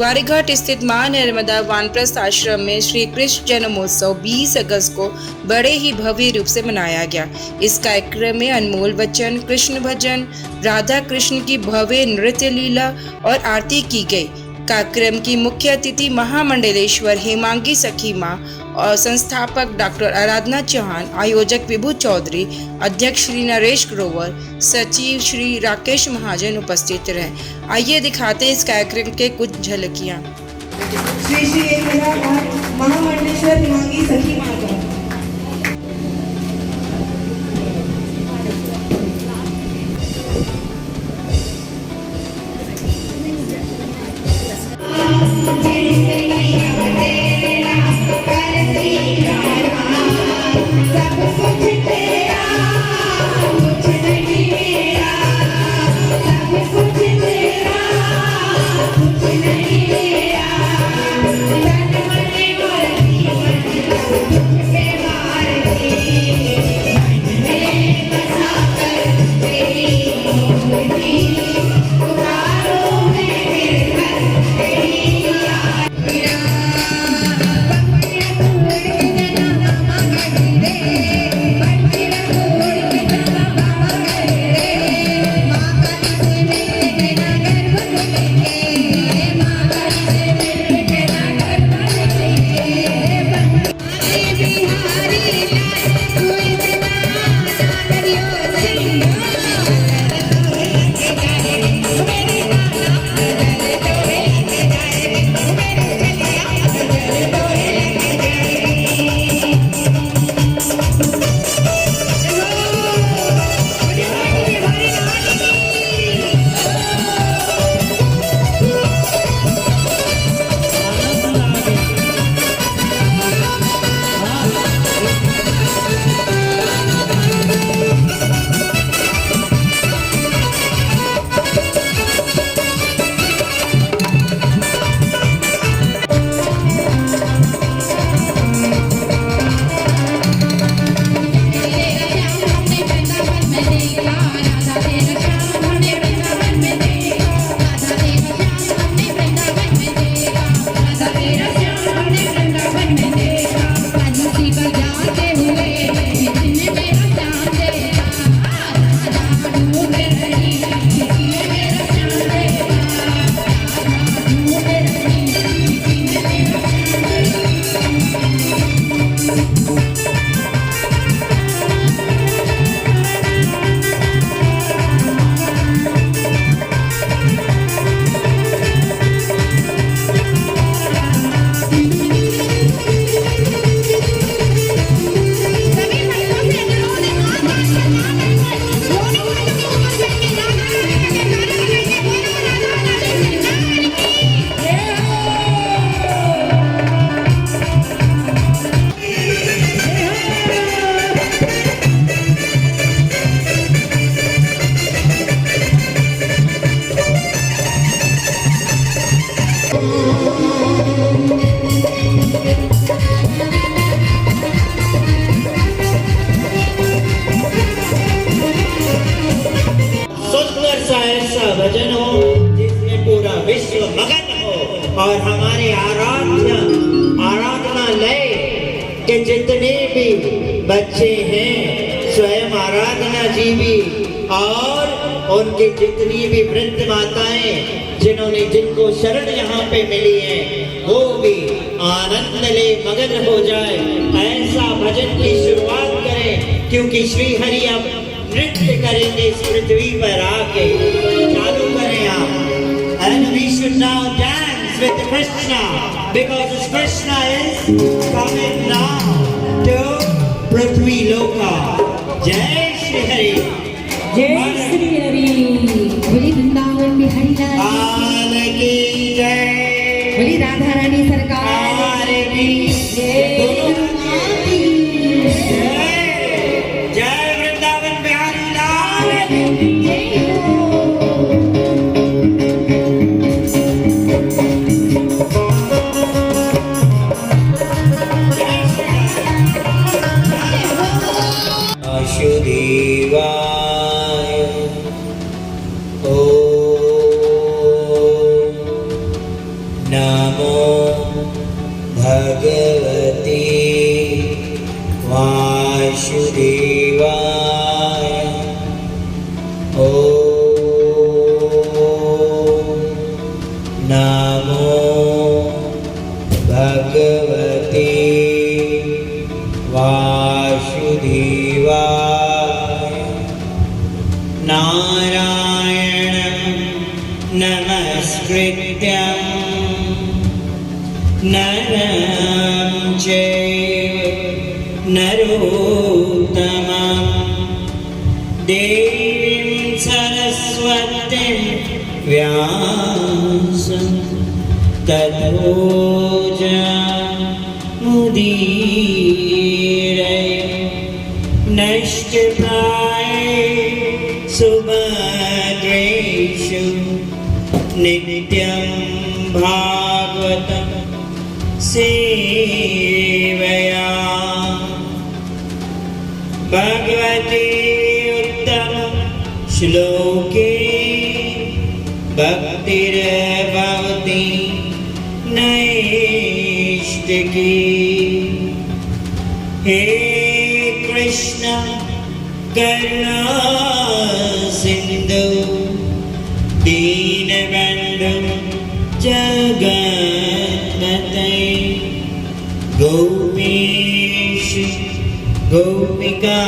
ग्वारीघाट स्थित मां नर्मदा वानप्रस्थ आश्रम में श्री कृष्ण जन्मोत्सव 20 अगस्त को बड़े ही भव्य रूप से मनाया गया। इस कार्यक्रम में अनमोल वचन, कृष्ण भजन, राधा कृष्ण की भव्य नृत्य लीला और आरती की गई। कार्यक्रम की मुख्य अतिथि महामंडलेश्वर हेमांगी सखी मां और संस्थापक डॉक्टर आराधना चौहान, आयोजक विभू चौधरी, अध्यक्ष श्री नरेश ग्रोवर, सचिव श्री राकेश महाजन उपस्थित रहे। आइए दिखाते हैं इस कार्यक्रम के कुछ झलकियां। श्री श्री महामंडलेश्वर हेमांगी सखी मां का भजन हो जिसमें पूरा विश्व मगन हो और हमारे आराधना लय के जितने भी बच्चे हैं स्वयं आराधना जीवी और उनकी जितनी भी वृद्ध माताएं जिनको शरण यहाँ पे मिली है वो भी आनंद ले मगन हो जाए ऐसा भजन की शुरुआत करें, क्योंकि श्री हरि अब नृत्य करेंगे इस पृथ्वी पर आके। चालू करें आप। And we should now dance with Krishna because Krishna is coming now to Prithvi Loka. Jai Shri Hari. जय श्री हरि। बोली वृंदावन बिहारी लाल की जय। बोली राधा रानी सरकार की जय। जय वृंदावन बिहारी लाल की नमो भगवते वासुदेवाय। नारायणं नमस्कृत्यं नरं चैव नरोत्तमं देवीं सरस्वतीं व्यासं ततो जयमुदीरये। नष्टप्राये सुभद्रेषु नित्यं भागवतं सेवया। भगवते उत्तम श्लोके भक्तिर्भवति नैष्टिकी। हे कृष्ण करुणा सिंधु दीनबंधु जगन्नाथ। गोपीश गोपिका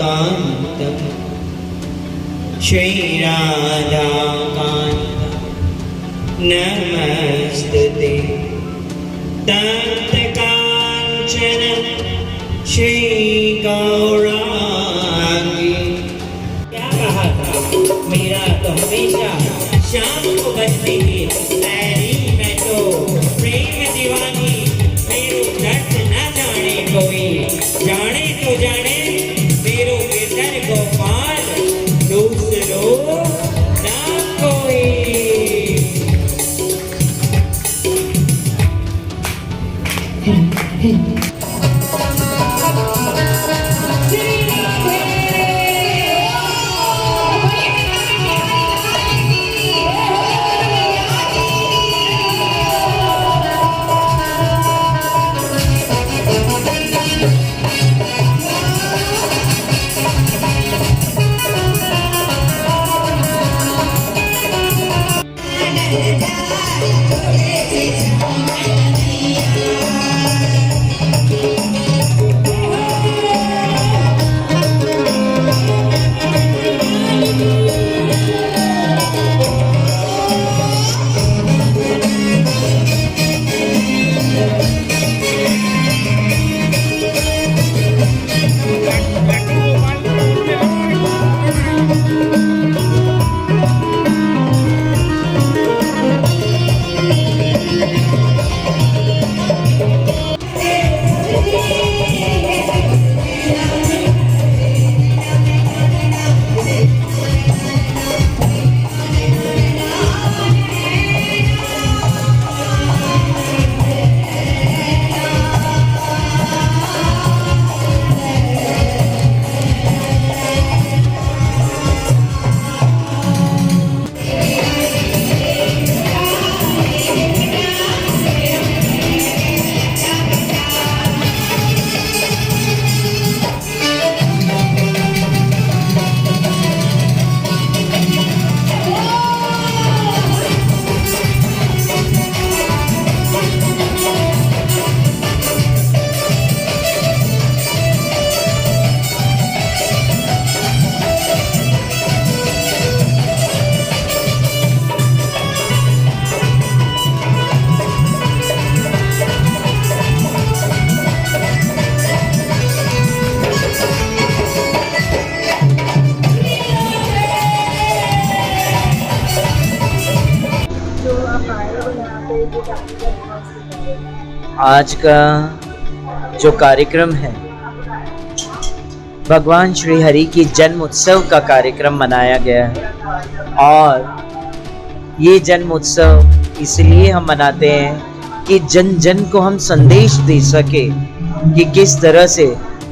कांत श्री राधा कांत नमस्तुते। तप्त कांचन श्री गौरांगी। क्या कहा था मेरा तो हमेशा शाम को बजती थी ऐरी मैं तो प्रेम दीवानी। मेरो दर्द न जाने कोई, जाने तो जाने मेरो गिरधर गोपाल। दूसरो ना कोई। आज का जो कार्यक्रम है भगवान श्री हरि की जन्म उत्सव का कार्यक्रम मनाया गया है। और ये जन्म उत्सव इसलिए हम मनाते हैं कि जन जन को हम संदेश दे सके कि किस तरह से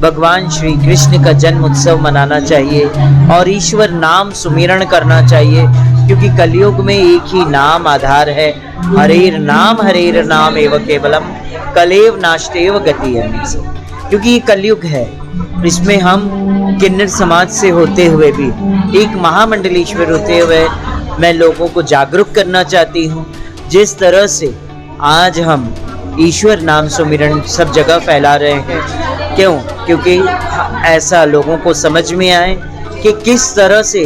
भगवान श्री कृष्ण का जन्म उत्सव मनाना चाहिए और ईश्वर नाम सुमिरण करना चाहिए, क्योंकि कलयुग में एक ही नाम आधार है, हरेर नाम एवं केवलम कलेव नाष्टेव गति अन्य से। क्योंकि ये कलयुग है इसमें हम किन्नर समाज से होते हुए भी, एक महामंडलेश्वर होते हुए मैं लोगों को जागरूक करना चाहती हूँ। जिस तरह से आज हम ईश्वर नाम सुमिरन सब जगह फैला रहे हैं, क्यों? क्योंकि ऐसा लोगों को समझ में आए कि किस तरह से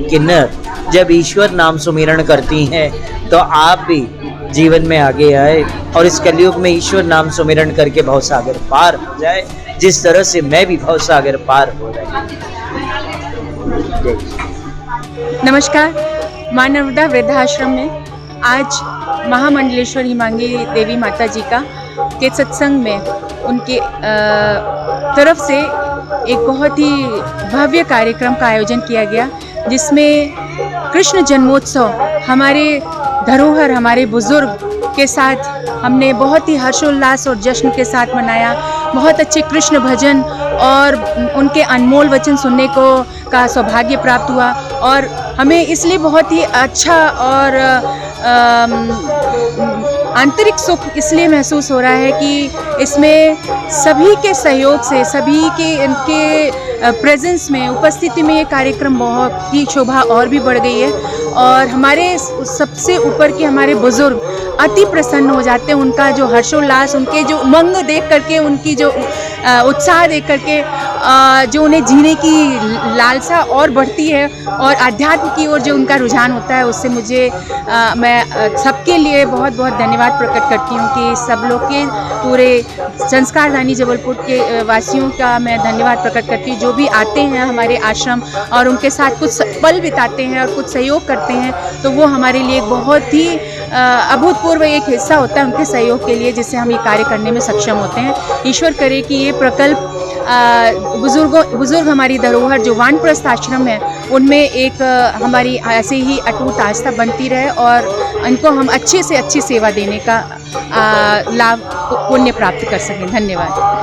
किन्नर जब ईश्वर नाम सुमिरन करती हैं तो आप भी जीवन में आगे आए और इस कलयुग में ईश्वर नाम सुमिरन करके भवसागर पार हो जाए, जिस तरह से मैं भी भवसागर पार हो रहा हूँ। नमस्कार। माँ नर्मदा वृद्धाश्रम में आज महामंडलेश्वर हिमांगी देवी माता जी का के सत्संग में उनके तरफ से एक बहुत ही भव्य कार्यक्रम का आयोजन किया गया, जिसमें कृष्ण जन्मोत्सव हमारे धरोहर, हमारे बुजुर्ग के साथ हमने बहुत ही हर्षोल्लास और जश्न के साथ मनाया। बहुत अच्छे कृष्ण भजन और उनके अनमोल वचन सुनने को का सौभाग्य प्राप्त हुआ और हमें इसलिए बहुत ही अच्छा और आंतरिक सुख इसलिए महसूस हो रहा है कि इसमें सभी के सहयोग से, सभी के इनके प्रेजेंस में, उपस्थिति में ये कार्यक्रम बहुत ही शोभा और भी बढ़ गई है और हमारे सबसे ऊपर के हमारे बुजुर्ग अति प्रसन्न हो जाते हैं। उनका जो हर्षोल्लास, उनके जो उमंग देख करके, उनकी जो उत्साह देख करके जो उन्हें जीने की लालसा और बढ़ती है और आध्यात्म की ओर जो उनका रुझान होता है, उससे मुझे मैं सबके लिए बहुत बहुत धन्यवाद प्रकट करती हूँ कि सब लोग के पूरे संस्कारधानी जबलपुर के वासियों का मैं धन्यवाद प्रकट करती हूँ, जो भी आते हैं हमारे आश्रम और उनके साथ कुछ पल बिताते हैं और कुछ सहयोग करते हैं, तो वो हमारे लिए बहुत ही अभूतपूर्व एक हिस्सा होता है उनके सहयोग के लिए, जिससे हम ये कार्य करने में सक्षम होते हैं। ईश्वर करे कि ये प्रकल्प बुजुर्ग हमारी धरोहर जो वानप्रस्थ आश्रम है उनमें एक हमारी ऐसे ही अटूट आस्था बनती रहे और इनको हम अच्छे से अच्छी सेवा देने का लाभ पुण्य प्राप्त कर सकें। धन्यवाद।